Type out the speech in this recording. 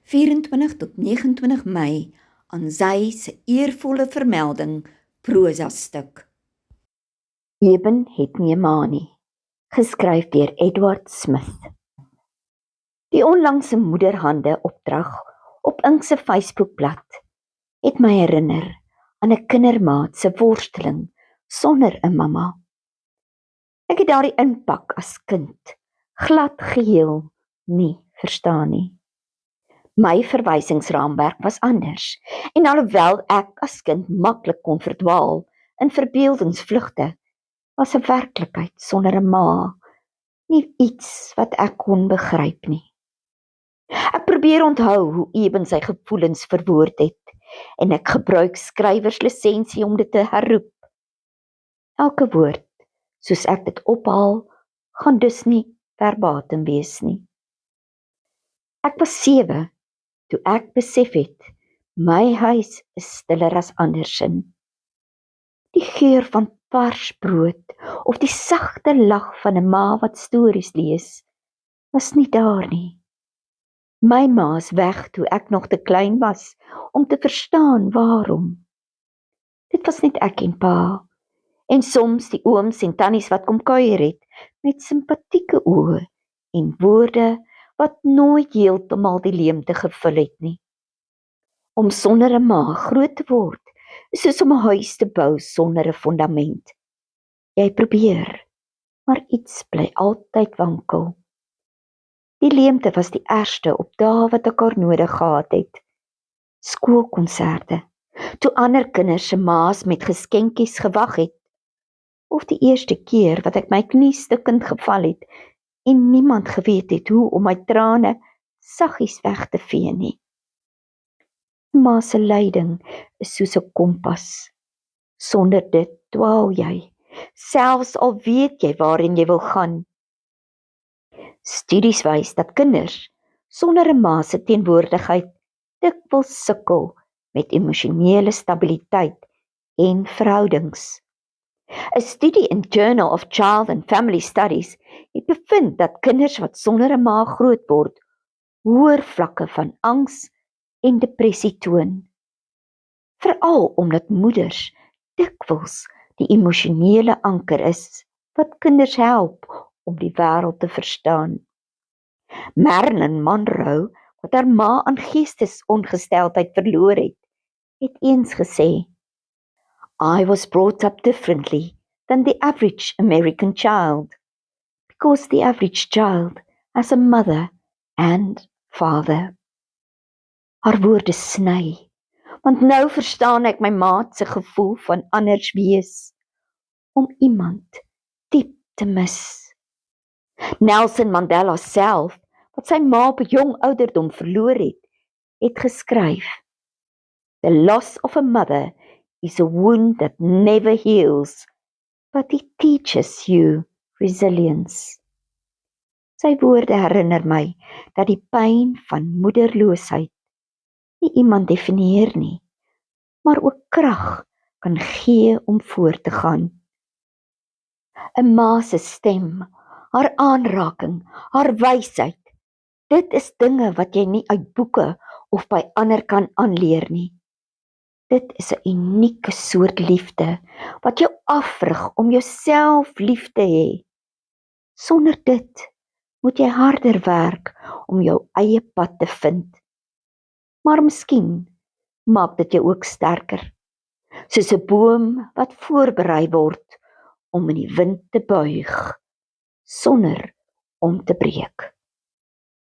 24 tot 29 Mei aan sy se eervolle vermelding prosa stuk. Eben het nie 'n ma nie, geskryf deur Edward Smith. Die onlangse moederhande opdrag op Ink se Facebookblad het my herinner aan 'n kindermaat se worsteling sonder 'n mamma. Ek het daardie impak as kind glad geheel nie verstaan nie. My verwysingsraamwerk was anders, en alhoewel ek as kind maklik kon verdwaal in verbeeldingsvlugte, was 'n werklikheid sonder 'n ma nie iets wat ek kon begryp nie. Ek probeer onthou hoe Eben sy gevoelens verwoord het, en ek gebruik skrywerslisensie om dit te herroep. Elke woord, soos ek dit ophaal, gaan dus nie verbatim wees nie. Ek was 7 toe ek besef het, my huis is stiller as andersin. Die geur van vars brood of die sagte lag van 'n ma wat stories lees, was nie daar nie. My ma is weg toe ek nog te klein was om te verstaan waarom. Dit was net ek en pa, en soms die ooms en tannies wat kom kuier het, met simpatieke oë en woorde wat nooit heeltemal die leemte gevul het nie. Om sonder 'n ma groot te word, is soos om 'n huis te bou sonder 'n fondament. Jy probeer, maar iets bly altyd wankel. Die leemte was die ergste op dae wat ek haar nodig gehad het. Skoolkonserte, toe ander kinders se ma's met geskenkies gewag het, of die eerste keer wat ek my knie stikkend geval het en niemand geweet het hoe om my trane saggies weg te vee nie. Ma se leiding is soos 'n kompas. Sonder dit dwaal jy, selfs al weet jy waarheen jy wil gaan. Studies wys dat kinders sonder 'n ma se teenwoordigheid dikwels sukkel met emosionele stabiliteit en verhoudings. 'n Studie in Journal of Child and Family Studies het bevind dat kinders wat sonder 'n ma groot word, hoër vlakke van angs en depressie toon. Veral omdat moeders dikwels die emosionele anker is wat kinders help om die wêreld te verstaan. Marilyn Monroe, wat haar ma aan geestesongesteldheid verloor het eens gesê, "I was brought up differently than the average American child, because the average child has a mother and father." Haar woorde sny, want nou verstaan ek my maat se gevoel van anders wees, om iemand diep te mis. Nelson Mandela self, wat sy ma op 'n jong ouderdom verloor het geskryf, "The loss of a mother is a wound that never heals, but it teaches you resilience." Sy woorde herinner my dat die pyn van moederloosheid nie iemand definieer nie, maar ook krag kan gee om voort te gaan. 'n Ma se stem, haar aanraking, haar wysheid, dit is dinge wat jy nie uit boeke of by ander kan aanleer nie. Dit is 'n unieke soort liefde wat jou afrig om jouself lief te hê. Sonder dit moet jy harder werk om jou eie pad te vind. Maar miskien maak dit jou ook sterker, soos 'n boom wat voorberei word om in die wind te buig, sonder om te breek.